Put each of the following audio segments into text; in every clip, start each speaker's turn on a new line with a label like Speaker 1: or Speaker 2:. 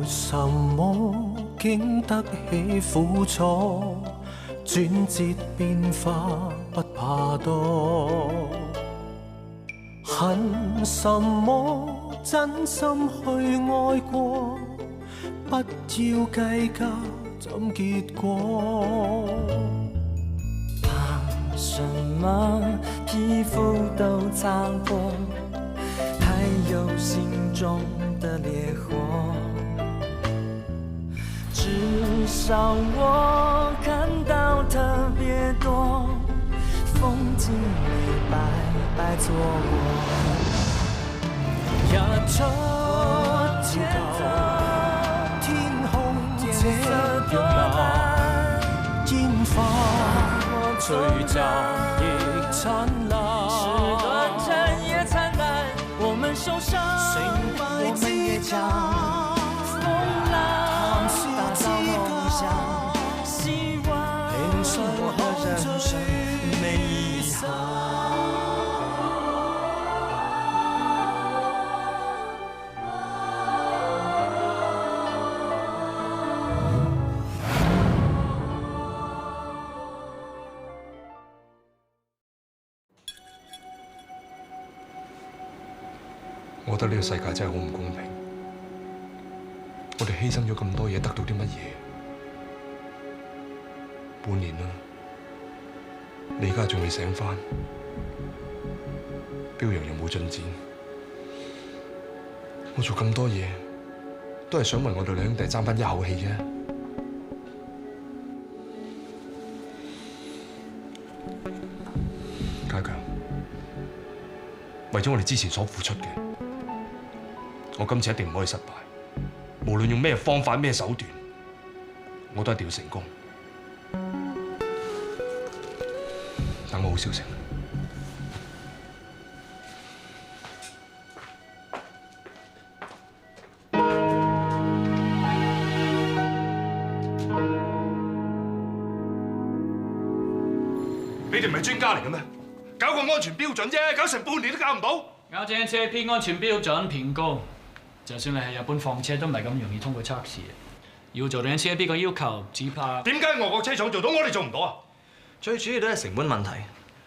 Speaker 1: 什麼經得起苦楚？轉折變化不怕多。恨什麼？真心去愛過，不要計較怎結果。
Speaker 2: 怕什麼？皮膚都擦過，還有心中的烈火。至少我看到特別多風景沒白白錯過。
Speaker 1: 日出天空這樣藍，煙花璀璨亦燦爛。
Speaker 2: 時短暫也燦爛，我們受傷，我們也將風浪打造夢想，希望生活的人生沒遺憾。
Speaker 3: 我覺得呢個世界真係好唔公平。我哋犧牲咗咁多嘢，得到啲乜嘢？半年啦，你而家仲未醒返，標陽又冇進展。我做咁多嘢，都係想為我哋兩兄弟爭返一口氣啫。家強，為咗我哋之前所付出嘅，我今次一定唔可以失敗，無論用咩方法、咩手段，我都一定要成功。等我好消息。你哋唔係專家嚟嘅咩？搞個安全標準啫，搞成半年都搞唔到。
Speaker 4: 歐正車標安全標準偏高，就算你係日本房車都唔係咁容易通過測試。要做靚車標嘅要求，只怕
Speaker 3: 點解外國車廠做到，我哋做唔到啊？
Speaker 5: 最主要都係成本問題。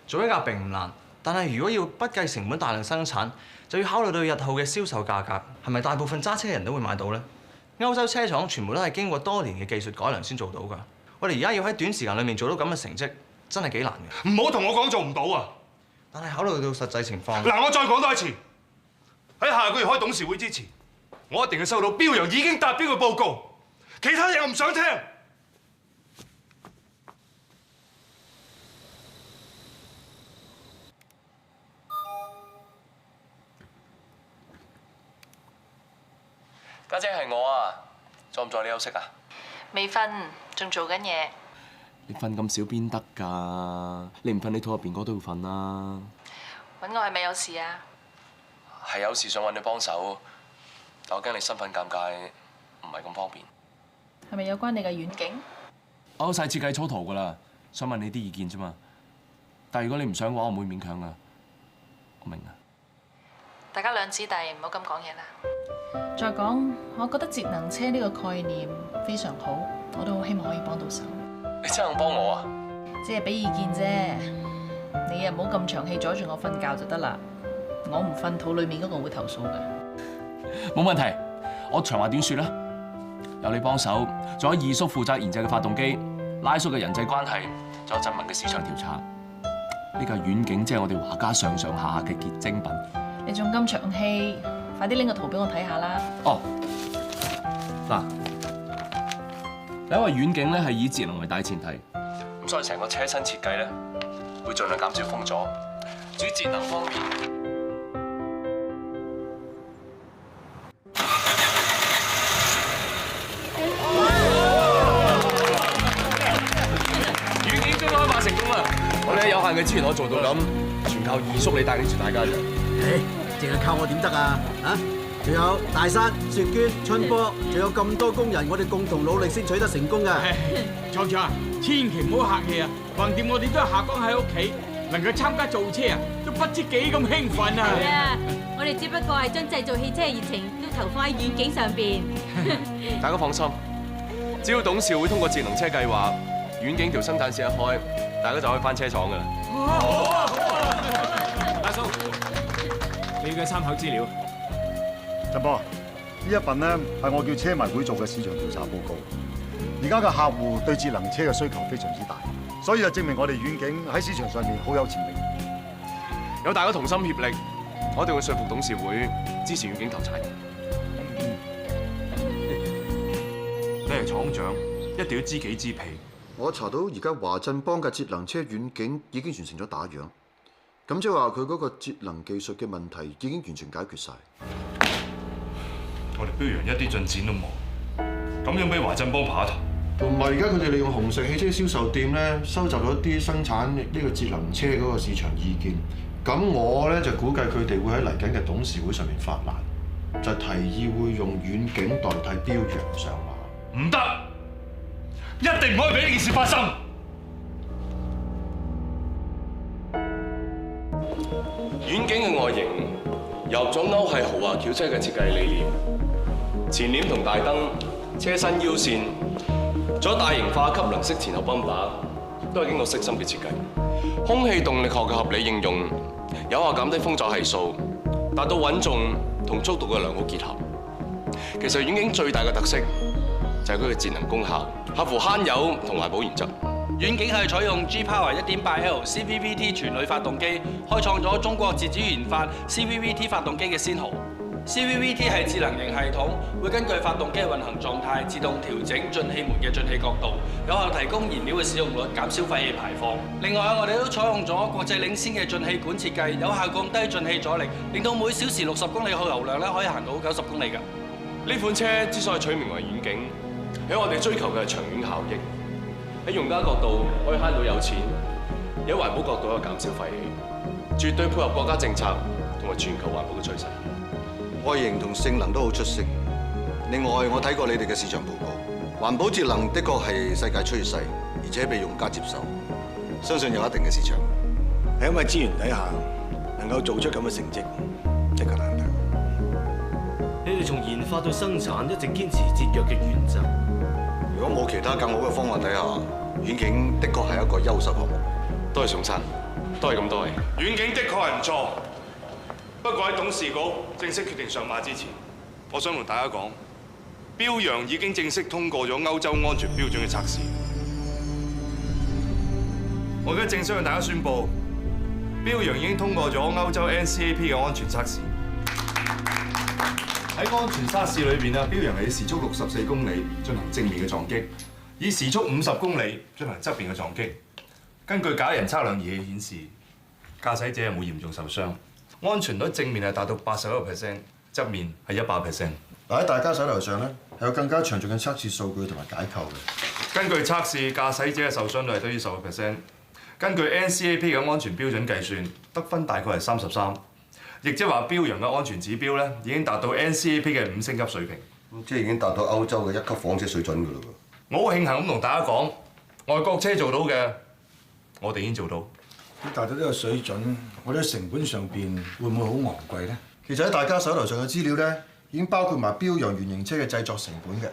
Speaker 5: 做一架並唔難，但係如果要不計成本大量生產，就要考慮到日後嘅銷售價格係咪大部分揸車人都會買到呢？歐洲車廠全部都係經過多年嘅技術改良先做到㗎。我哋而家要喺短時間裏面做到咁嘅成績，真係幾難嘅。
Speaker 3: 唔好同我講做唔到啊！
Speaker 5: 但係考慮到實際情況，
Speaker 3: 嗱，我再講多一次，喺下個月開董事會之前，我一定要收到標陽已經達標嘅報告，其他嘢我唔想聽。
Speaker 6: 家姐係我啊，阻唔阻你休息啊？
Speaker 7: 未瞓，仲做緊嘢。
Speaker 8: 你瞓咁少邊得㗎？你唔瞓，你肚入邊嗰都要瞓啦。
Speaker 7: 揾我係咪有事啊？
Speaker 6: 係有事想揾你幫手，但我驚你身份尷尬，唔係咁方便。
Speaker 7: 係咪有關你嘅遠景？
Speaker 8: 我晒設計草圖㗎啦，想問你啲意見啫嘛。但係如果你唔想嘅話，我唔會勉強㗎。我明啊。
Speaker 7: 大家兩姊弟唔好咁講嘢啦。再講，我覺得節能車呢個概念非常好，我都好希望可以幫到手。
Speaker 6: 你真係肯幫我啊？
Speaker 7: 只係俾意見啫，你又唔好咁長氣阻住我瞓覺就得啦。我唔瞓，肚裡面嗰個會投訴㗎。
Speaker 8: 冇問題，我長話短説啦。有你幫手，仲有二叔負責研製嘅發動機，拉叔嘅人際關係，仲有振文嘅市場調查。呢架遠景即係我哋華家上上下下嘅結晶品。
Speaker 7: 你仲咁長氣，快啲拎個圖俾我睇下啦。
Speaker 8: 哦，嗱，第一個遠景咧係以節能為大前提，
Speaker 6: 咁所以成個車身設計咧，會盡量減少風阻。至於節能方面，
Speaker 8: 遠景終於開發成功啦！我哋有限嘅資源可做到咁，全靠二叔你帶領住大家啫。
Speaker 9: 淨係靠我點得啊？啊！仲有大山、雪娟、春波，仲有咁多工人，我哋共同努力先取得成功㗎。
Speaker 10: 廠長啊，千祈唔好客氣啊！橫掂我哋都係下崗喺屋企，能夠參加造車啊，都不知幾咁興奮啊！
Speaker 11: 係啊，我哋哋只不過係將製造汽車嘅熱情都投放喺遠景上邊。
Speaker 6: 大家放心，只要董事會通過節能車計劃，遠景條生產線一開，大家就可以翻車廠㗎啦。
Speaker 10: 好！大叔，你嘅參考資料。
Speaker 12: 振波，呢一份呢係我叫車迷會做嘅市場調查報告。而家嘅客戶對節能車嘅需求非常之大，所以就證明我哋遠景喺市場上面好有潛力。
Speaker 6: 有大家同心協力，我一定會說服董事會支持遠景投產。
Speaker 3: 你係廠長，一定要知己知彼。
Speaker 13: 我查到而家華振邦嘅節能車遠景已經完成咗打樣，咁即係話佢嗰個節能技術嘅問題已經完全解決晒。
Speaker 3: 我哋標揚一啲進展都冇，咁樣俾華振邦爬頭。
Speaker 13: 同埋而家佢哋利用紅石汽車銷售店咧，收集咗一啲生產呢個節能車嗰個市場意見。咁我咧就估計佢哋會喺嚟緊嘅董事會上面發難，就提議會用遠景代替標揚上馬。
Speaker 3: 唔得，一定唔可以俾呢件事發生。
Speaker 6: 遠景嘅外形融入咗歐系豪華轎車嘅設計理念，前臉同大燈、車身腰線，仲有大型化吸能式前後泵把，都係經過悉心嘅設計。空氣動力學嘅合理應用，有效減低風阻係數，達到穩重同速度嘅良好結合。其實遠景最大嘅特色就係佢嘅節能功效，合乎慳油同環保原則。
Speaker 14: 遠景係採用 G Power 1.8L CVVT 全鋁發動機，開創咗中國自主研發 CVVT 發動機嘅先河。CVVT 係智能型系統，會根據發動機運行狀態，自動調整進氣門嘅進氣角度，有效提高燃料嘅使用率，減少廢氣排放。另外，我哋都採用咗國際領先嘅進氣管設計，有效降低進氣阻力，令到每小時60公里耗油量可以行到90公里㗎。
Speaker 6: 呢款車之所以取名為遠景，喺我哋追求嘅係長遠效益。喺用家角度可以慳到有錢，喺環保角度可以減少廢氣，絕對配合國家政策同埋全球環保嘅趨勢。
Speaker 13: 外形同性能都好出色。另外，我睇過你哋嘅市場報告，環保節能的確係世界趨勢，而且被用家接受，相信有一定嘅市場。
Speaker 9: 喺咁嘅資源底下，能夠做出咁嘅成績，的確難得。
Speaker 15: 你哋從研發到生產一直堅持節約嘅原則。
Speaker 13: 如果冇其他更好嘅方案底下，遠景的確係一個優秀項目。
Speaker 6: 多謝宋生，多謝咁多位。
Speaker 3: 遠景的確係唔錯，不過喺董事局正式決定上馬之前，我想同大家講，標揚已經正式通過咗歐洲安全標準嘅測試。我而家正式向大家宣布，標揚已經通過咗歐洲 NCAP 嘅安全測試。喺安全測試裏邊啊，標揚係以時速64公里進行正面嘅撞擊，以時速50公里進行側邊嘅撞擊。根據假人測量儀器顯示，駕駛者係冇嚴重受傷，安全率正面係達到81%，側面係100%。
Speaker 13: 嗱，喺大家手頭上咧，係有更加詳盡嘅測試數據同埋解構嘅。
Speaker 3: 根據測試，駕駛者嘅受傷率係低於10%。根據 NCAP 嘅安全標準計算，得分大概係33。亦即係話，標揚嘅安全指標咧已經達到 NCAP 嘅5星級水平，
Speaker 13: 即係已經達到歐洲嘅1級房車水準㗎啦喎。
Speaker 3: 我好慶幸咁同大家講，外國車做到嘅，我哋已經做到。
Speaker 9: 達到呢個水準，我哋喺成本上邊會唔會好昂貴咧？
Speaker 13: 其實喺大家手頭上嘅資料咧，已經包括埋標揚原型車嘅製作成本嘅。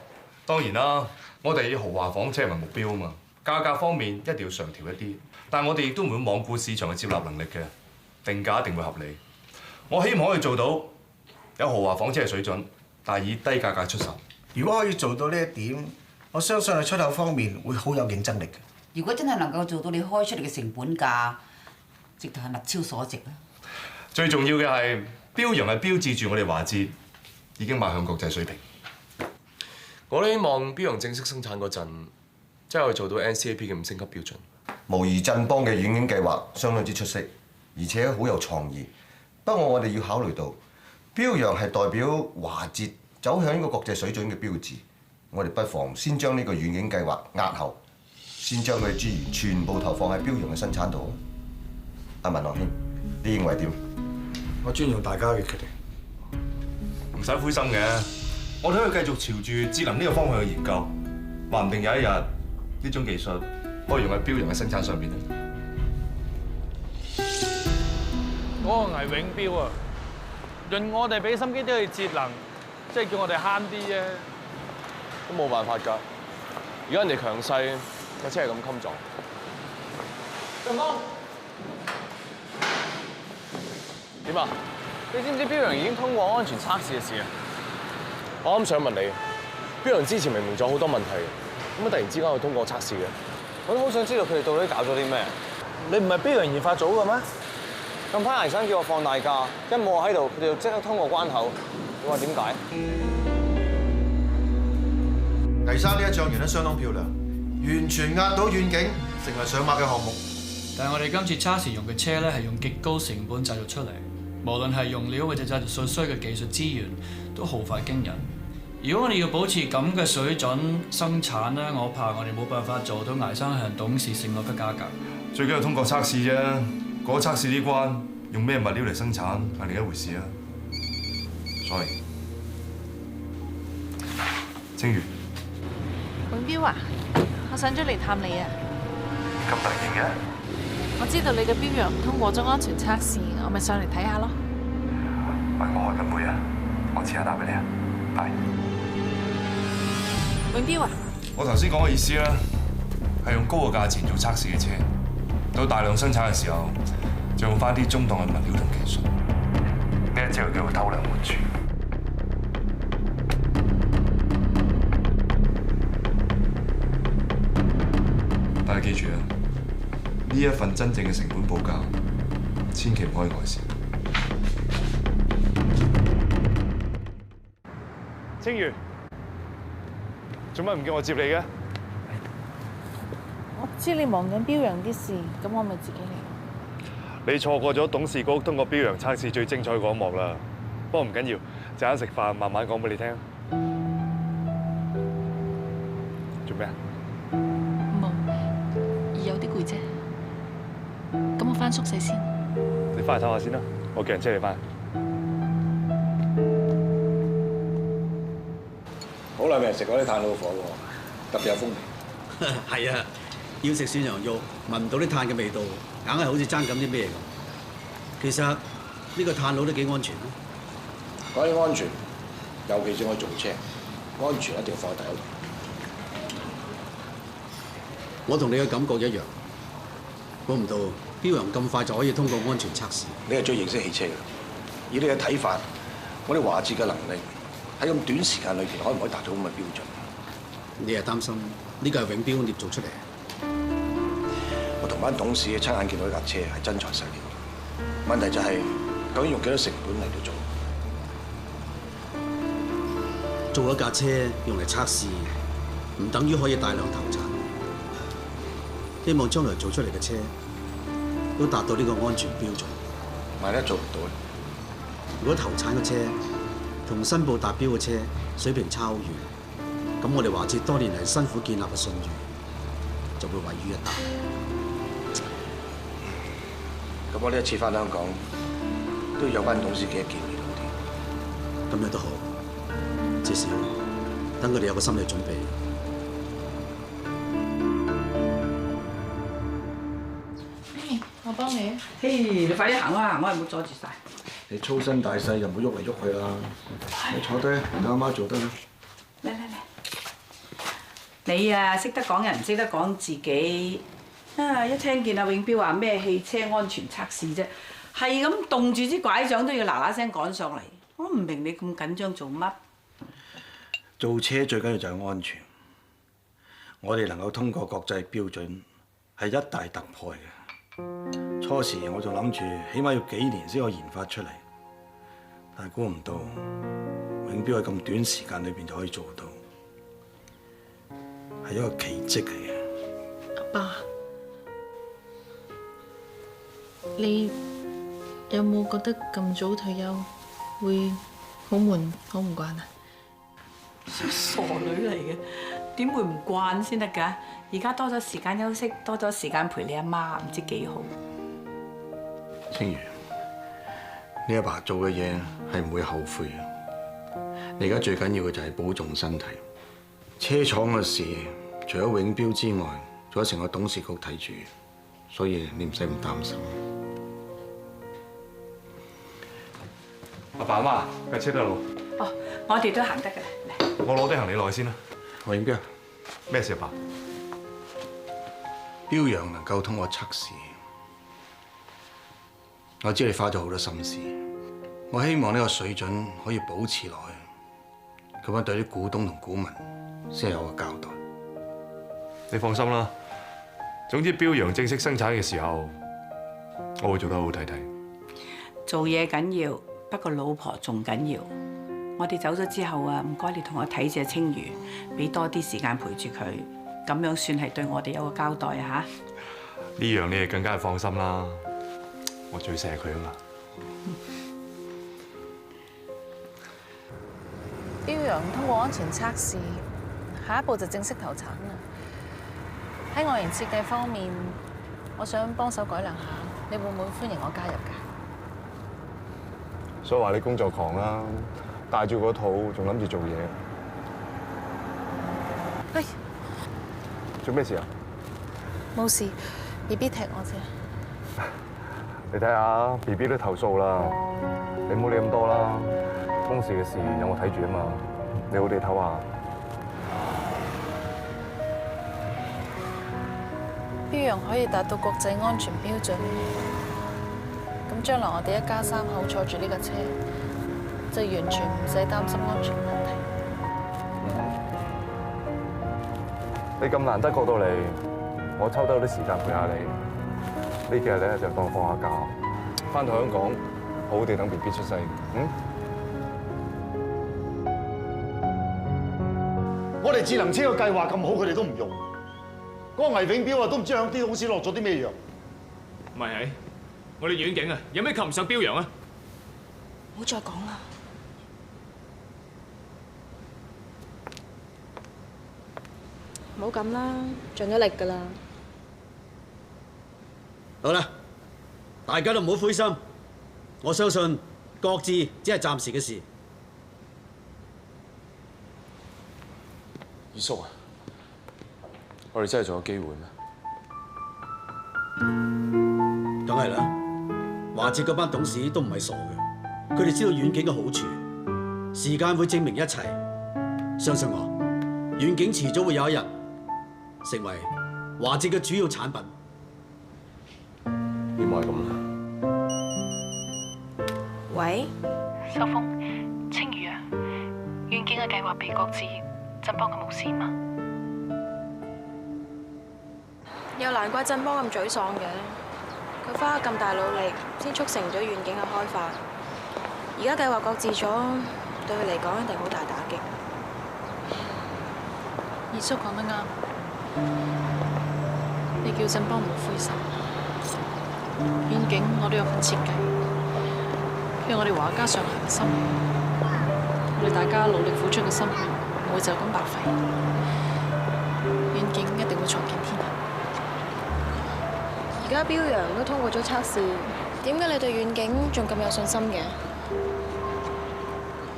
Speaker 3: 當然啦，我哋以豪華房車為目標啊嘛，價格方面一定要上調一啲，但係我哋亦都唔會罔顧市場嘅接納能力嘅，定價一定會合理。我希望可以做到有豪華房車嘅水準，但係以低價格出售。
Speaker 9: 如果可以做到呢一點，我相信喺出口方面會好有競爭力嘅。
Speaker 16: 如果真係能夠做到你開出嚟嘅成本價，直頭係物超所值啦。
Speaker 3: 最重要嘅係標揚係標誌住我哋華捷已經邁向國際水平。
Speaker 6: 我都希望標揚正式生產嗰陣，真係可以做到 NCAP 嘅5星級標準。
Speaker 13: 無疑振邦嘅遠景計劃相當之出色，而且好有創意。不過我哋要考慮到，標揚係代表華捷走向呢個國際水準嘅標誌，我哋不妨先將呢個遠景計劃押後，先將佢嘅資源全部投放喺標揚嘅生產度。阿文樂兄，你認為點？
Speaker 9: 我尊重大家嘅決定，
Speaker 3: 唔使灰心嘅，我哋可以繼續朝住節能呢個方向去研究，話唔定有一日呢種技術可以用喺標揚嘅生產上面。
Speaker 10: 嗰個倪永標啊，
Speaker 17: 潤我哋俾心機啲去節能，即係叫我哋慳啲啫。
Speaker 6: 都冇辦法㗎。如果人哋強勢，架車係咁襟撞。
Speaker 17: 順豐，
Speaker 6: 點啊？
Speaker 17: 你知唔知標陽已經通過安全測試嘅事啊？
Speaker 6: 我啱想問你，標陽之前明明仲有好多問題，點解突然之間要通過測試嘅？
Speaker 17: 我都好想知道佢哋到底搞咗啲咩。你唔係標陽研發組嘅咩？近排倪生叫我放大假，一冇我喺度，佢哋就即刻通過關口。你話點解？
Speaker 12: 黎生呢一仗贏得相當漂亮，完全壓倒遠景，成為上馬嘅項目。
Speaker 4: 但係我哋今次測試用嘅車咧，係用極高成本製造出嚟，無論係用料或者製造所需嘅技術資源，都耗費驚人。如果我哋要保持咁嘅水準生產咧，我怕我哋冇辦法做到倪生向董事承諾嘅價格。
Speaker 3: 最緊要通過測試啫，過測試呢關，用咩物料嚟生產係另一回事啊。Sorry， 清如，
Speaker 7: 永標啊，我上咗嚟探你啊。
Speaker 3: 咁突然嘅？
Speaker 7: 我知道你嘅標陽通過咗安全測試，我咪上嚟睇下咯。
Speaker 3: 喂，我開緊會啊，我遲下打俾你啊，拜。
Speaker 7: 永標啊，
Speaker 3: 我頭先講嘅意思咧，係用高嘅價錢做測試嘅車，到大量生產嘅時候，就用翻啲中檔嘅物料同技術。呢一招叫做偷梁換柱。但係記住啊，呢一份真正嘅成本報價，千祈唔可以外泄。
Speaker 17: 清如，做乜唔叫我接你嘅？
Speaker 7: 我知你忙緊標陽啲事，咁我咪自己嚟。
Speaker 17: 你錯過咗董事局通過標陽測試最精彩嗰一幕啦。不過唔緊要，陣間食飯慢慢講俾你聽。做咩啊？
Speaker 7: 冇，有啲攰啫。咁我翻宿舍先。
Speaker 17: 你翻去唞下先啦，我叫人車你翻。
Speaker 18: 好耐未食過啲炭老火喎，特別有風味。
Speaker 9: 係啊，要食涮羊肉，聞唔到啲炭嘅味道，硬係好似爭緊啲咩咁。其實呢個炭爐都幾安全啊。
Speaker 18: 講起安全，尤其是我做車，安全一定要放喺第一位。
Speaker 9: 我同你嘅感覺一樣，估唔到標陽咁快就可以通過安全測試。
Speaker 18: 你係最認識汽車嘅，以你嘅睇法，我哋華捷嘅能力喺咁短時間裏邊，可唔可以達到咁嘅標準？
Speaker 9: 你係擔心呢個係永標捏造出嚟？
Speaker 18: 我同班董事親眼見到呢架車係真材實料，問題就係究竟用幾多成本嚟到做？
Speaker 9: 做一架車用嚟測試，唔等於可以大量投產。希望將來做出嚟嘅車都達到呢個安全標準。
Speaker 18: 萬一做唔到咧？
Speaker 9: 如果投產嘅車同申報達標嘅車水平差好遠，咁我哋華捷多年嚟辛苦建立嘅信譽就會毀於一旦。
Speaker 18: 咁我呢一次翻香港都要有班董事幾日見面好啲。
Speaker 9: 咁樣都好，至少等佢哋有個心理準備。
Speaker 7: 我幫你啊！
Speaker 16: 嘿，你快啲行啊！行開，唔好阻住晒。
Speaker 12: 你粗身大細就唔好喐嚟喐去啦。你坐低，你阿媽做得啦。
Speaker 16: 嚟嚟嚟，你啊識得講人，唔識得講自己。啊！一聽見阿永標話咩汽車安全測試啫，係咁動住支拐杖都要嗱嗱聲趕上嚟。我唔明你咁緊張做乜？
Speaker 9: 做車最緊要就係安全。我哋能夠通過國際標準係一大突破嘅。初時我就諗住起碼要幾年先可以研發出嚟，但係估唔到永標喺咁短時間裏邊就可以做到，係一個奇蹟嚟嘅。
Speaker 7: 阿爸，你有冇覺得咁早退休會好悶、好唔慣啊？
Speaker 16: 傻女嚟嘅，點會唔慣先得㗎？而家多咗時間休息，多咗時間陪你阿媽，唔知幾好。
Speaker 9: 清如，你阿爸做嘅嘢係唔會後悔嘅。你而家最緊要嘅就係保重身體。車廠嘅事，除咗永標之外，仲有成個董事局睇住，所以你唔使咁擔心。
Speaker 3: 阿爸阿媽，架車都有路。
Speaker 16: 哦，我哋都行得㗎啦。
Speaker 3: 我攞啲行李落去先啦。
Speaker 9: 何永標，
Speaker 3: 咩事啊，爸？
Speaker 18: 標陽能夠通過測試，我知你花咗好多心思。我希望呢個水準可以保持落去，咁樣對啲股東同股民先有個交代。
Speaker 3: 你放心啦，總之標陽正式生產嘅時候，我會做得好好睇睇。
Speaker 16: 做嘢緊要，不過老婆仲緊要。我哋走咗之後啊，唔該你同我睇謝清如，俾多啲時間陪住佢，咁樣算係對我哋有個交代啊嚇。
Speaker 3: 呢樣你係更加係放心啦，我最錫佢啊嘛。
Speaker 7: 標陽通過安全測試，下一步就正式投產啦。喺外形設計方面，我想幫手改良下，你會唔會歡迎我加入㗎？
Speaker 12: 所以話你工作狂啦，帶住個肚仲諗住做嘢。
Speaker 7: 喂，
Speaker 12: 做咩事啊？
Speaker 7: 冇事 ，BB 踢我啫。
Speaker 12: 你睇下 BB 都投訴啦，你唔好理咁多啦。公事嘅事有我睇住啊嘛，你好地唞下。
Speaker 7: 標陽可以達到國際安全標準，咁將來我哋一家3口坐住呢個車，就完全唔使擔心安全問題。
Speaker 12: 你咁難得過到嚟，我抽多啲時間陪下你。呢幾日咧就當放下假，翻到香港好好地等 BB 出世。
Speaker 18: 我哋智能車個計劃咁好，佢哋都唔用。嗰個魏永標啊，都唔知響啲公司落咗啲咩藥。
Speaker 10: 唔係，我哋遠景啊，有咩及唔上標陽啊？
Speaker 19: 唔好再講啦。唔好咁啦，盡咗力㗎啦。
Speaker 20: 好啦，大家都唔好灰心，我相信各自只係暫時嘅事。
Speaker 6: 二叔啊，我哋真係仲有機會咩？
Speaker 20: 梗係啦，華捷嗰班董事都唔係傻嘅，佢哋知道遠景嘅好處，時間會證明一切。相信我，遠景遲早會有一日成為華捷嘅主要產品。
Speaker 6: 希望係咁啦。
Speaker 19: 喂，
Speaker 7: 秀峰，清如啊，遠景嘅計劃被擱置，振邦佢冇事嘛？
Speaker 19: 又難怪振邦咁沮喪嘅，佢花咗咁大努力先促成咗遠景嘅開發，而家計劃擱置咗，對佢嚟講一定好大打擊。
Speaker 7: 二叔講得啱，你叫振邦唔好灰心。遠景我都有份設計，佢係我哋華家上下嘅心血，我哋大家努力付出嘅心血唔會就咁白費，遠景一定會重見天日。
Speaker 19: 而家標陽都通過咗測試，點解你對遠景仲咁有信心嘅？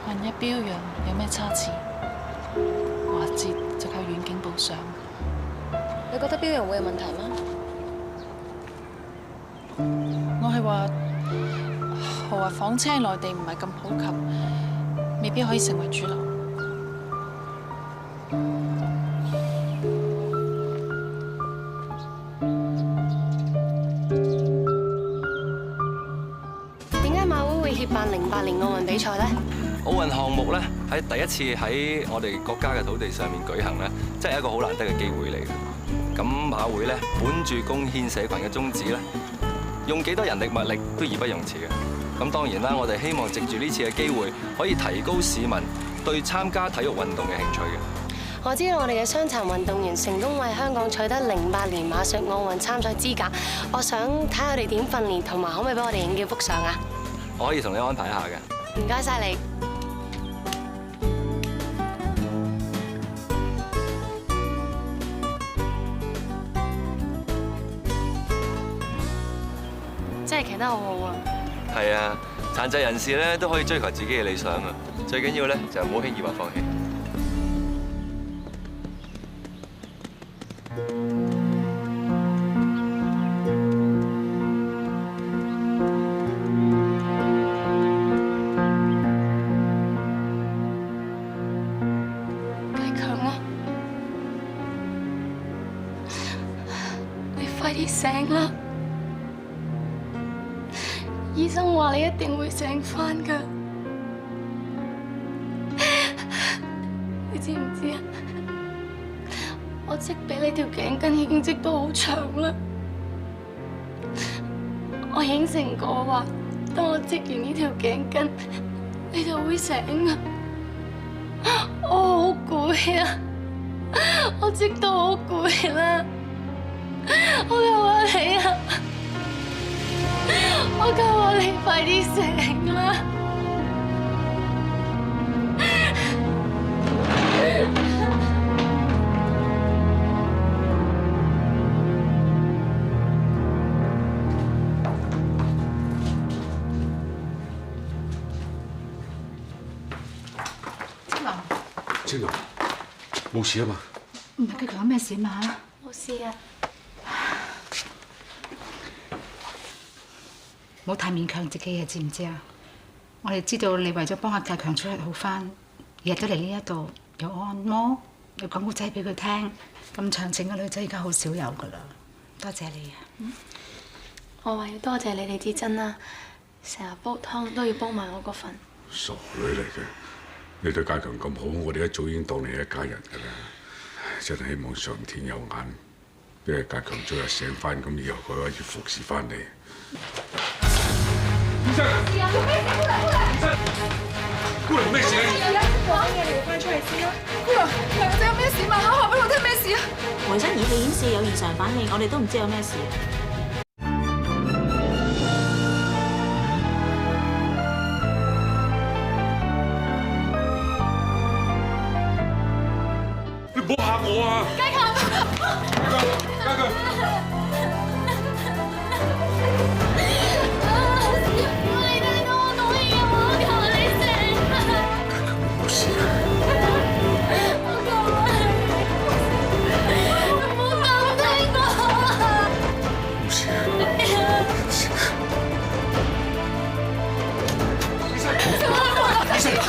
Speaker 7: 萬一標陽有咩差池，華捷就靠遠景補上。
Speaker 19: 你覺得標陽會有問題嗎？
Speaker 7: 我係話豪華房車喺內地唔係咁普及，未必可以成為主流。
Speaker 19: 點解馬會會協辦08年奧運比賽呢？
Speaker 5: 奧運項目咧喺第一次喺我哋國家嘅土地上面舉行咧，真係一個好難得嘅機會嚟嘅。咁馬會咧本住貢獻社群嘅宗旨咧，用幾多人力物力都義不容辭嘅。咁當然啦，我哋希望藉住呢次嘅機會，可以提高市民對參加體育運動嘅興趣嘅。
Speaker 19: 我知道我哋嘅傷殘運動員成功為香港取得08年馬術奧運參賽資格，我想睇下佢哋點訓練，同埋可唔可以俾我哋影幾幅相啊？
Speaker 5: 我可以同你安排一下嘅。
Speaker 19: 唔該晒你。真係騎得好好啊！
Speaker 5: 係啊，殘疾人士咧都可以追求自己嘅理想啊！最緊要咧就唔好輕易話放棄。
Speaker 21: 啲醒啦！醫生話你一定會醒返㗎。你知唔知啊？我織俾你條頸巾已經織到好長啦。我應承過話，當我織完呢條頸巾，你就會醒啊！我好攰啊！我織到好攰啦！我求下你啊！我求下你快啲醒啦！
Speaker 10: 青龍，冇事啊嘛？
Speaker 22: 唔係佢講咩事嘛？
Speaker 21: 冇事啊！
Speaker 22: 唔好太勉強自己啊，知唔知啊？我哋知道你為咗幫阿介強出嚟好返，日日都嚟呢一度，有按摩，有講古仔俾佢聽，咁長情嘅女仔而家好少有噶啦。多謝你啊！
Speaker 21: 我話要多謝你哋至真啦，成日煲湯都要煲埋我嗰份。
Speaker 10: 傻女嚟嘅，你對介強咁好，我哋一早已經當你係一家人㗎啦。真係希望上天有眼，俾介強早日醒返，咁以後佢可以服侍返你。醫生，姑娘，咩事啊？
Speaker 21: 講嘢，你快出嚟先啦！姑娘，梁仔有咩事嘛？話俾我聽咩事啊？
Speaker 11: 維生儀器顯示有異常反應，我哋都唔知有咩事。
Speaker 10: 你唔好嚇我啊！
Speaker 21: 介強，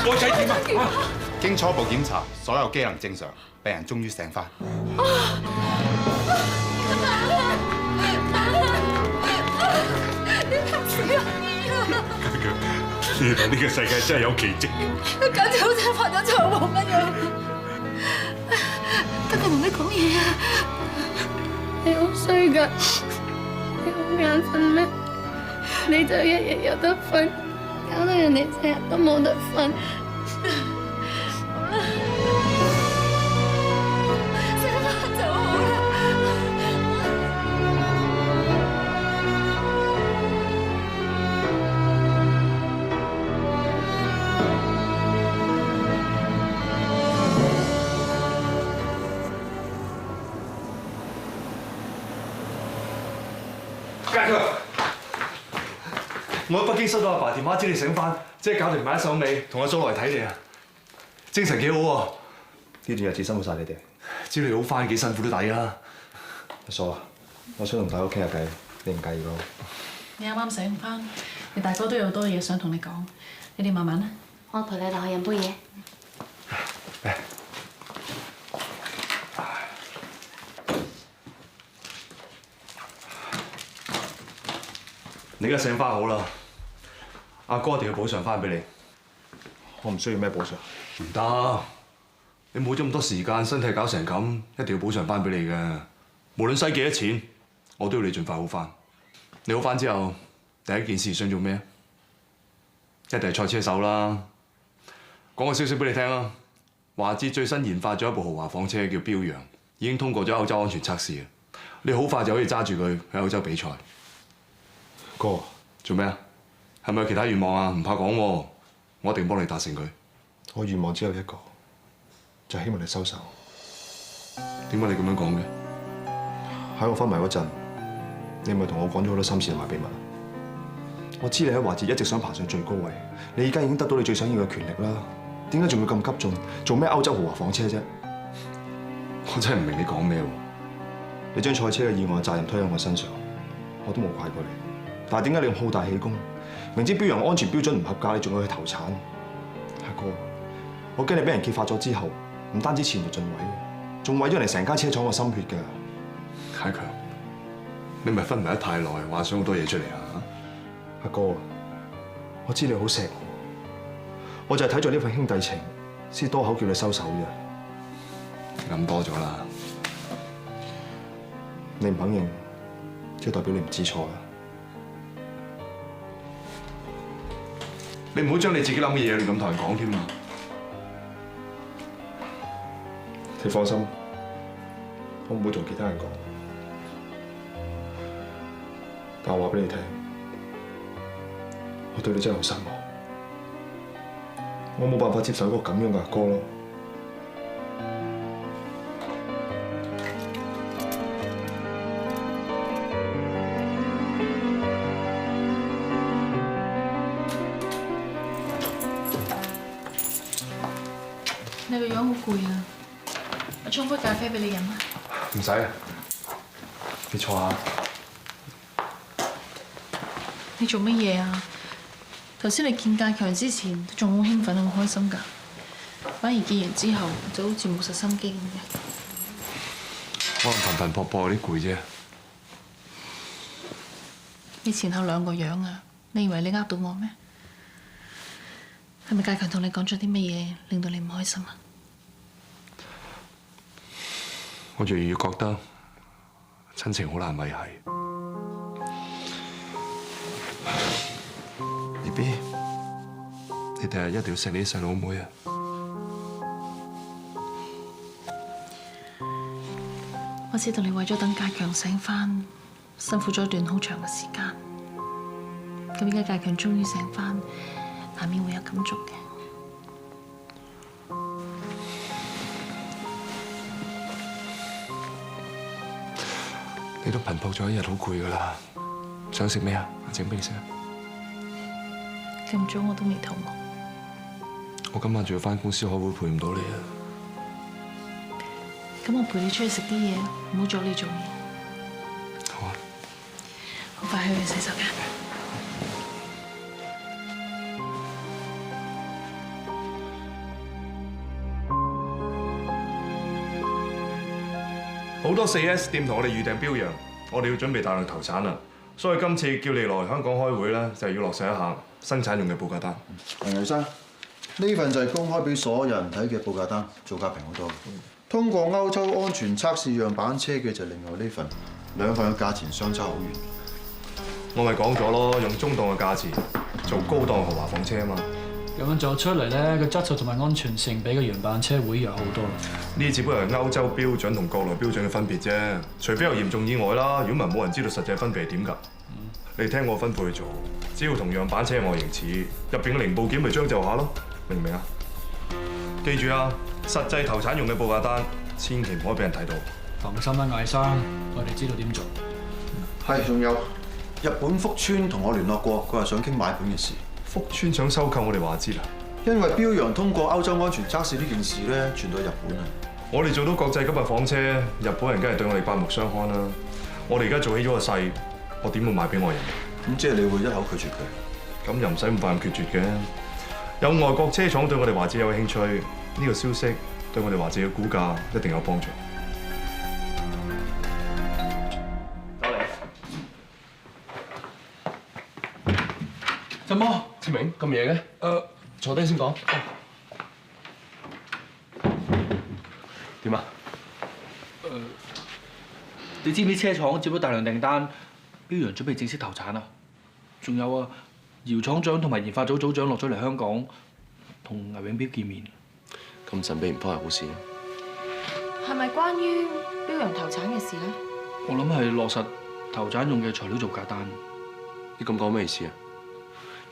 Speaker 10: 我仔點啊？
Speaker 23: 經初步檢查，所有機能正常，病人終於醒返。
Speaker 21: 點解死啊？
Speaker 10: 原來呢個世界真係有奇蹟。
Speaker 21: 簡直好似發咗場夢一樣。得佢同你講嘢啊！你好衰㗎，你好眼瞓咩？你就日日有得瞓，搞到人哋成日都冇得瞓。醒返就好啦。
Speaker 3: 介強，我喺北京收到阿爸電話，知你醒返，即係搞掂埋一手尾，同阿蘇落嚟睇你啊！精神幾好喎！
Speaker 13: 呢段日子辛苦晒你哋，
Speaker 3: 知你好返幾辛苦都抵啊！
Speaker 13: 阿蘇啊，我想同大哥傾下偈，你唔介意咯？
Speaker 7: 你啱啱醒返，你大哥都有好多嘢想同你講，你哋慢慢啦。
Speaker 21: 我陪你落去飲杯嘢。
Speaker 3: 你而家醒返好啦，阿哥一定要補償返俾你。
Speaker 13: 我唔需要咩補償。
Speaker 3: 唔得，你冇咗咁多時間，身體搞成咁，一定要補償返俾你嘅。無論使幾多錢，我都要你盡快好返。你好返之後，第一件事想做咩？一定係賽車手啦。講個消息俾你聽啦，華捷最新研發咗一部豪華房車叫標陽，已經通過咗歐洲安全測試啊！你好快就可以揸住佢喺歐洲比賽。哥，做咩啊？係咪有其他願望啊？唔怕講喎，我一定幫你達成佢。
Speaker 13: 我願望只有一個，就係希望你收手。
Speaker 3: 點解你咁樣講嘅？
Speaker 13: 喺我昏迷嗰陣，你咪同我講咗好多心事同埋秘密。我知你喺華捷一直想爬上最高位，你而家已經得到你最想要嘅權力啦，點解仲要咁急進？做咩歐洲豪華房車啫？
Speaker 3: 我真係唔明你講咩喎？
Speaker 13: 你將賽車嘅意外責任推喺我身上，我都冇怪過你。但係點解你用好大氣功？明知標陽安全標準唔合格，你仲要去投產？阿哥，我驚你俾人揭發咗之後，唔單止前途盡毀，仲毀咗人哋成間車廠嘅心血㗎。
Speaker 3: 太強，你咪分唔得太耐，話想好多嘢出嚟啊！
Speaker 1: 阿哥，我知你好錫我，我就係睇咗呢份兄弟情，先多口叫你收手啫。
Speaker 3: 諗多咗啦，
Speaker 1: 你唔肯認，即係代表你唔知錯啦。
Speaker 3: 你唔好將你自己諗嘅嘢亂咁同人講添啊！
Speaker 1: 你放心，我唔會同其他人講。但我話俾你聽，我對你真係好失望，我冇辦法接受一個咁樣嘅阿哥咯。
Speaker 7: 你個樣好攰啊！我沖杯咖啡俾你飲啊！
Speaker 1: 唔使啊，你坐下。
Speaker 7: 你做乜嘢啊？頭先你見介強之前都仲好興奮、好開心㗎，反而見完之後就好似冇實心機咁嘅。
Speaker 3: 可能頻頻撲撲有啲攰啫。
Speaker 7: 你前後兩個樣啊！你以為你呃到我咩？係咪介強同你講咗啲乜嘢，令到你唔開心啊？
Speaker 3: 我越嚟越覺得親情好難維繫。B， 你第日一定要錫你啲細佬妹啊！
Speaker 7: 我知道你為咗等介強醒返，辛苦咗一段好長嘅時間。咁而家介強終於醒返，難免會有感觸嘅。
Speaker 3: 你都頻撲咗一日，好攰㗎啦。想食咩啊？我整俾你食。
Speaker 7: 咁早我都未肚餓。
Speaker 3: 我今晚仲要返公司開會，陪唔到你啊！
Speaker 7: 咁我陪你出去食啲嘢，唔好阻你做嘢。
Speaker 3: 好啊。
Speaker 7: 好快去洗手間。
Speaker 3: 好多 4S 店同我哋預訂標陽，我哋要準備大量投產啦，所以今次叫你來香港開會咧，就係要落實一下生產用嘅報價單。
Speaker 12: 梁生，呢份就係公開俾所有人睇嘅報價單，造價平好多。通過歐洲安全測試樣板車嘅就另外呢份，兩份嘅價錢相差好遠。
Speaker 3: 我咪講咗咯，用中檔嘅價錢做高檔豪華房車啊嘛。
Speaker 4: 咁樣做出嚟咧，個質素同埋安全性比個樣板車會弱好多。
Speaker 3: 呢只不過係歐洲標準同國內標準嘅分別啫，除非有嚴重意外啦，如果唔係冇人知道實際分別係點㗎。你聽我吩咐去做，只要同樣板車外形似，入邊嘅零部件咪將就下咯，明唔明啊？記住啊，實際投產用嘅報價單，千祈唔可以俾人睇到。
Speaker 4: 放心啦，艾生，我哋知道點做。
Speaker 12: 係，仲有日本福川同我聯絡過，佢話想傾買盤嘅事。
Speaker 3: 福川想收購我哋話知啦，
Speaker 12: 因為標陽通過歐洲安全測試呢件事咧，傳到日本啊。
Speaker 3: 我哋做到國際級嘅房車，日本人梗係對我哋刮目相看啦。我哋而家做起咗個勢，我點會賣俾外人？
Speaker 12: 咁即係你會一口拒絕佢？
Speaker 3: 咁又唔使咁快咁決絕嘅。有外國車廠對我哋華智有興趣，呢個消息對我哋華智嘅股價一定有幫助。
Speaker 14: 振波，志明咁夜嘅？坐低先講。點啊？你知唔知車廠接到大量訂單，標陽準備正式投產啊？仲有啊，姚廠長同埋研發組組長落咗嚟香港，同魏永標見面。
Speaker 6: 咁神秘唔方係好事啊？
Speaker 19: 係咪關於標陽投產嘅事咧？
Speaker 14: 我諗係落實投產用嘅材料造價單。
Speaker 6: 你咁講咩意思啊？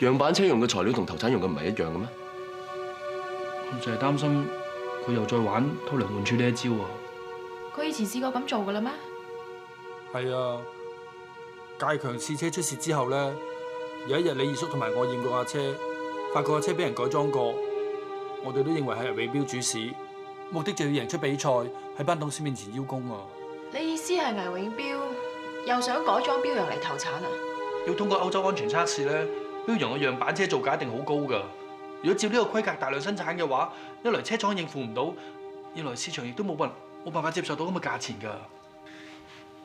Speaker 6: 樣板車用嘅材料同投產用嘅唔係一樣嘅咩？
Speaker 14: 我就係擔心佢又再玩偷梁換柱呢一招啊！
Speaker 19: 佢以前試過咁做㗎啦咩？
Speaker 14: 係啊，介強試車出事之後咧，有一日李二叔同埋我驗過架車，發覺架車俾人改裝過，我哋都認為係魏標主使，目的就要贏出比賽，喺班董事面前邀功啊！
Speaker 19: 你意思係魏永標又想改裝標陽嚟投產啊？
Speaker 14: 要通過歐洲安全測試咧，標陽嘅樣板車造價一定好高㗎。如果照呢個規格大量生產嘅話，一來車廠應付唔到，二來市場亦都冇辦法接受到咁嘅價錢㗎。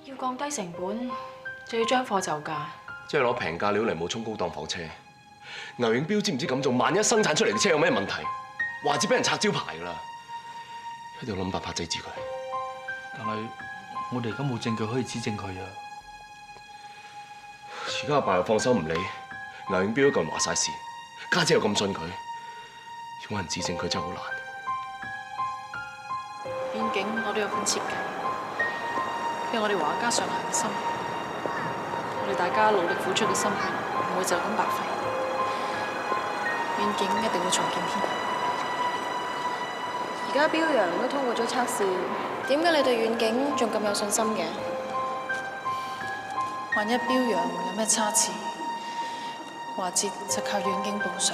Speaker 19: 要降低成本，仲要將貨就價，
Speaker 6: 即係攞平價料嚟冒充高檔房車。魏永標知唔知咁做？萬一生產出嚟嘅車有咩問題，話至俾人拆招牌㗎啦！一定要諗辦法制止佢。
Speaker 4: 但係我哋而家冇證據可以指證佢啊！
Speaker 6: 而家阿爸又放手唔理，魏永標都咁話晒事，家姐又咁信佢，要揾人指證佢真係好難。
Speaker 7: 遠景我都有份設計，因為我哋華家上下嘅心，我哋大家努力付出嘅心血，唔會就咁白費。遠景一定會重見天日。
Speaker 19: 而家標陽都通過咗測試，點解你對遠景仲咁有信心嘅？
Speaker 7: 萬一標陽有咩差池，華哲就靠遠景補償。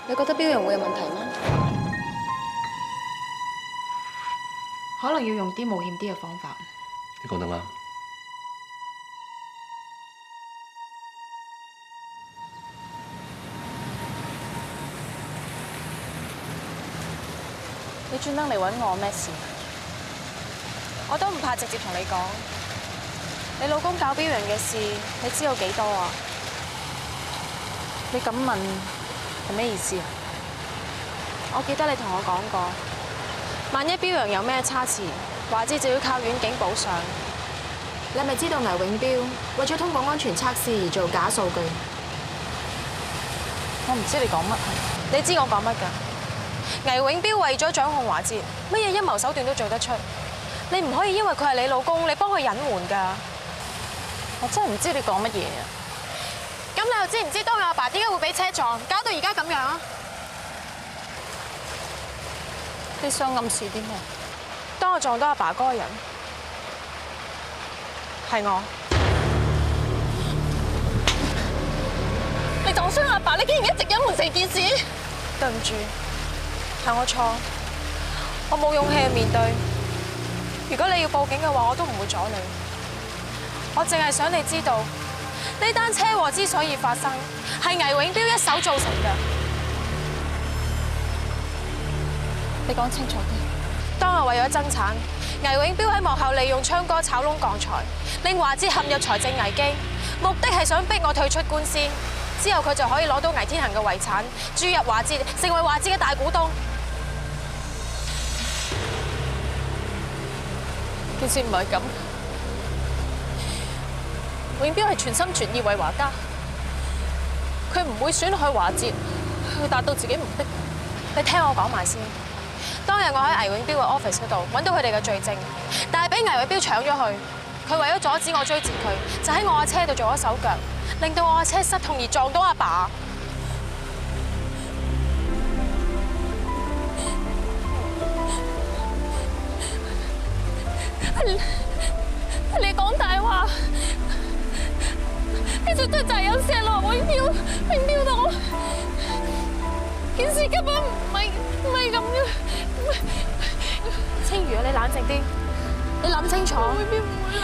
Speaker 19: 你覺得標陽會有問題咩？可能要用啲冒險啲嘅方法。
Speaker 6: 你講得啱。
Speaker 19: 你專登嚟揾我咩事？我都唔怕直接同你講，你老公搞標陽嘅事，你知道幾多啊？你咁問係咩意思啊？我記得你同我講過，萬一標陽有咩差池，華哲就要靠遠景補償。你係咪知道魏永標為咗通過安全測試而做假數據？我唔知你講乜，你知我講乜㗎？魏永標為咗掌控華哲，乜嘢陰謀手段都做得出。你唔可以因為佢係你老公，你幫佢隱瞞㗎。我真係唔知你講乜嘢啊！咁你又知唔知當日阿爸點解會俾車撞，搞到而家咁樣啊？你想暗示啲咩？當我撞到阿爸嗰個人係我。你撞傷阿爸，你竟然一直隱瞞成件事？對唔住。係我錯，我冇勇氣去面對。如果你要報警嘅話，我都唔會阻你。我淨係想你知道，呢單車禍之所以發生，係魏永標一手造成嘅。你講清楚啲。當日為咗爭產，魏永標喺幕後利用昌哥炒窿鋼材，令華哲陷入財政危機，目的係想逼我退出官司，之後佢就可以攞到魏天恒嘅遺產，注入華哲，成為華哲嘅大股東。件事唔係咁，永標係全心全意為華家，佢唔會損害華哲，去達到自己目的。你聽我講埋先。當日我喺魏永標嘅 office 嗰度揾到佢哋嘅罪證，但係俾魏永標搶咗去。佢為咗阻止我追截佢，就喺我嘅車度做咗手腳，令到我嘅車失控而撞到阿爸。你講大話，你絕對就係有石落永標到我，件事根本唔係咁嘅。青如啊，你冷靜啲，你諗清楚，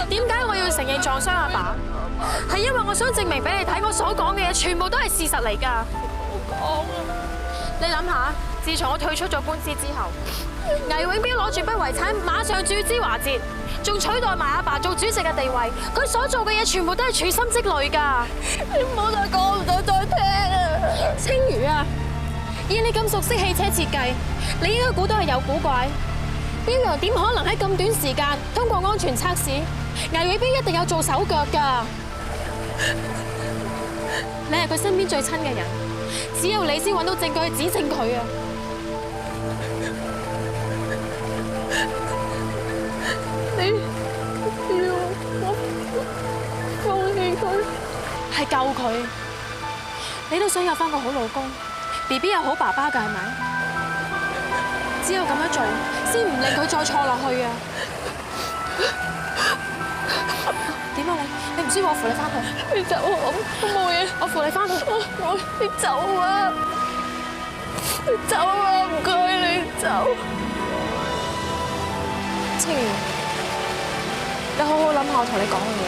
Speaker 19: 點解我要承認撞傷阿爸？係因為我想證明俾你睇，我所講嘅嘢全部都係事實嚟㗎。我講啊！你諗下，自從我退出咗官司之後，魏永標攞住筆遺產，馬上注資華哲，仲取代埋阿爸做主席嘅地位。佢所做嘅嘢全部都係處心積慮㗎。你唔好再講，唔想再聽啊！青如啊，以你咁熟悉汽車設計，你應該估到係有古怪。標陽點可能喺咁短時間通過安全測試？魏永標一定有做手腳㗎。你係佢身邊最親嘅人，只有你先揾到證據去指證佢啊！你要我放棄佢？係救佢。你都想有返個好老公 ，BB 有好爸爸㗎，係咪？只有咁樣做，先唔令佢再錯落去啊！點啊你唔舒服，我扶你返去。你走啊！我冇嘢，我扶你返去。你走啊！你走啊！唔該你走。青如，你好好諗下我同你講嘅嘢。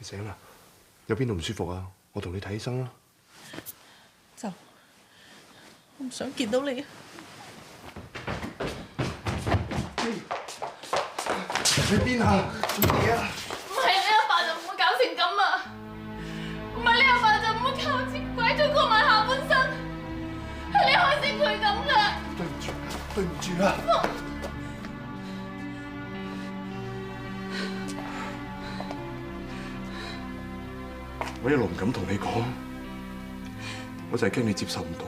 Speaker 1: 你醒啦？有邊度唔舒服啊？我同你睇醫生啦。
Speaker 7: 走，我唔想見到你啊！
Speaker 1: 去邊啊？做咩啊？
Speaker 21: 唔係你阿爸就唔會搞成咁啊！唔係你阿爸就唔會靠錢拐咗過埋下半身，係你害死佢咁噶！
Speaker 1: 對唔住，對唔住啊！我一路唔敢同你講，我就係驚你接受唔到。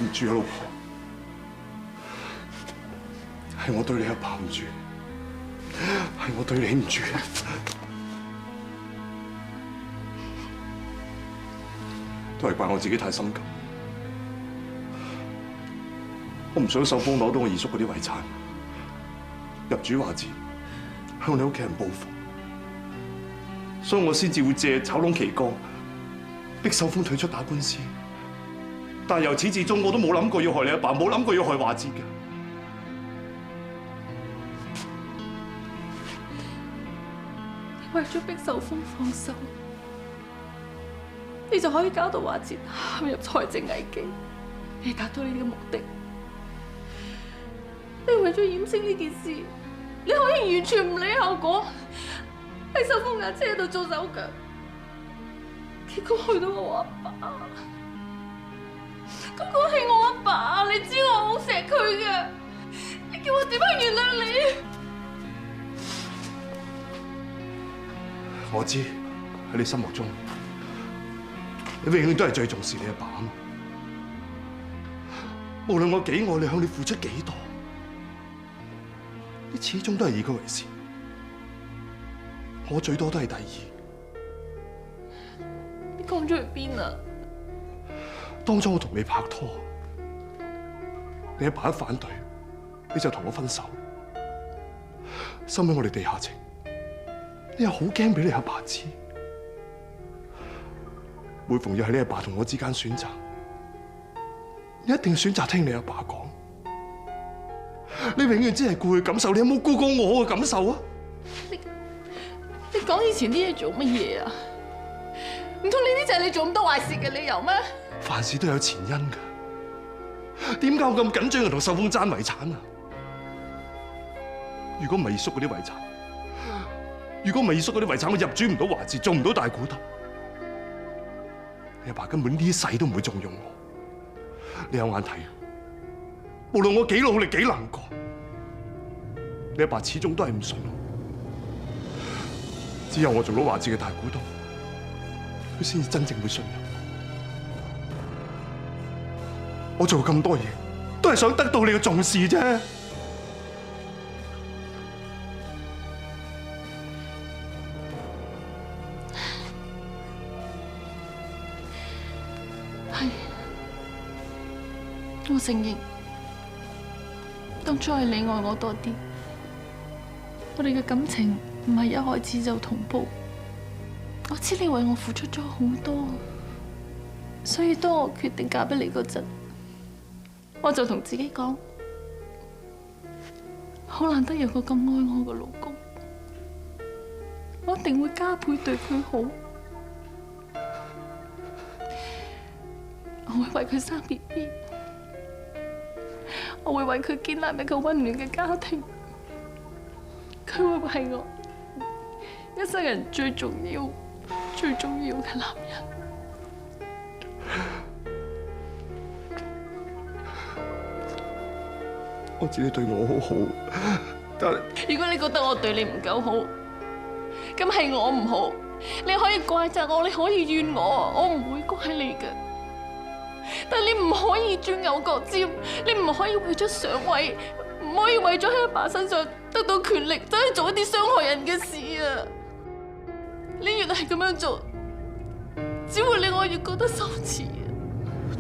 Speaker 1: 唔住啊，老婆，係我對你阿爸唔住，係我對你唔住。都係怪我自己太心急，我唔想受風攞到我二叔嗰啲遺產，入主華字，向你屋企人報復，所以我先至會借炒窿旗杆，逼秀峰退出打官司。但係由始至終我都冇諗過要害你阿爸，冇諗過要害華字嘅。
Speaker 21: 為咗逼秀峰放手，你就可以搞到華哲陷入財政危機，你達到你嘅目的。你為咗掩飾呢件事，你可以完全唔理後果，喺秀峰架車度做手腳，結果去到我阿爸。嗰個係我阿爸，你知我好錫佢嘅，你叫我點樣原諒你？
Speaker 1: 我知喺你心目中，你永遠都係最重視你阿爸啊嘛。無論我幾愛你，向你付出幾多，你始終都係以佢為先。我最多都係第二。
Speaker 21: 你講咗去邊啊？
Speaker 1: 當初我同你拍拖，你阿爸一反對，你就同我分手。收尾我哋地下情，你又好驚俾你阿爸知。每逢要喺你阿爸同我之間選擇，你一定選擇聽你阿爸講。你永遠只係顧佢感受，你有冇顧過我嘅感受啊？
Speaker 21: 你講以前啲嘢做乜嘢啊？唔通呢啲就係你做咁多壞事嘅理由咩？
Speaker 1: 凡事都有前因㗎，點解我咁緊張要同秀峰爭遺產啊？如果唔係二叔嗰啲遺產，如果唔係二叔嗰啲遺產，我入主唔到華字，做唔到大股東，你阿爸根本呢一世都唔會重用我。你有眼睇，無論我幾努力幾難過，你阿爸始終都係唔信我。只有我做到華字嘅大股東，佢先至真正會信任。我做咁多嘢，都係想得到你嘅重視啫。
Speaker 21: 係，我承認，當初係你愛我多啲，我哋嘅感情唔係一開始就同步。我知你為我付出咗好多，所以當我決定嫁俾你嗰陣，我就同自己講，好難得有個咁愛我嘅老公，我一定會加倍對佢好，我會為佢生 BB， 我會為佢建立一個溫暖嘅家庭，佢會係我一生人最重要嘅男人。
Speaker 1: 我知你對我好好，但係
Speaker 21: 如果你覺得我對你唔夠好，咁係我唔好。你可以怪責我，你可以怨我唔會怪你嘅。但你唔可以鑽牛角尖，你唔可以為咗上位，唔可以為咗喺阿爸身上得到權力，走去做一啲傷害人嘅事啊！你越係咁樣做，只會令我越覺得羞恥啊！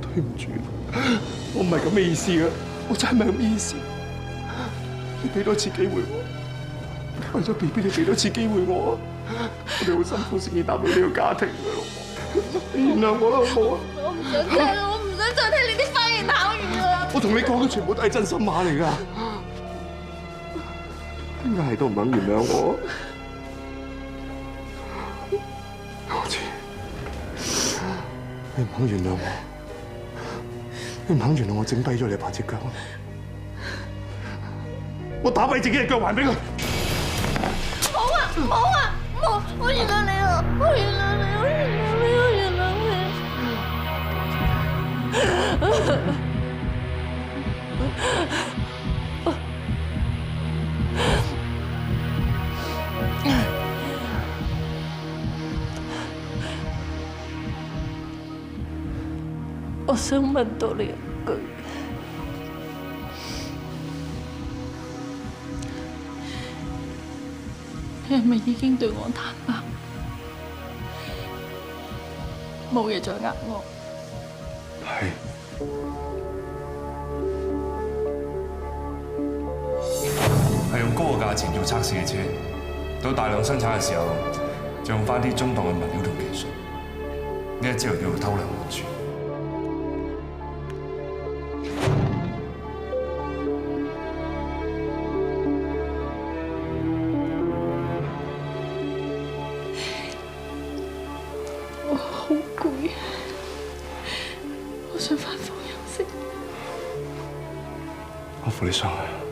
Speaker 1: 對唔住，我唔係咁嘅意思啊！我真係唔係咁嘅意思。你俾多次機會我，為咗 BB 你俾多次機會我啊！我哋好辛苦先至搭到呢個家庭嘅，老婆，你原諒我啦，好唔好啊？
Speaker 21: 我唔想聽，我唔想再聽你啲花言巧語啊！
Speaker 1: 我同你講嘅全部都係真心話嚟㗎。點解係都唔肯原諒我？我知，你唔肯原諒我，你唔肯原諒我整跛咗你8隻腳，我打跛自己嘅腳還俾佢。
Speaker 21: 冇啊冇啊冇！我原諒你啊！我原諒你，我原諒你，我原諒你。我想問多你一句，你係咪已經對我坦白，冇嘢再呃我？
Speaker 3: 係用高嘅價錢做測試嘅車，到大量生產嘅時候，就用翻啲中檔嘅物料同技術。呢一招叫做偷梁換柱。
Speaker 21: 我好攰，我想返房休息。
Speaker 1: 我扶你上去。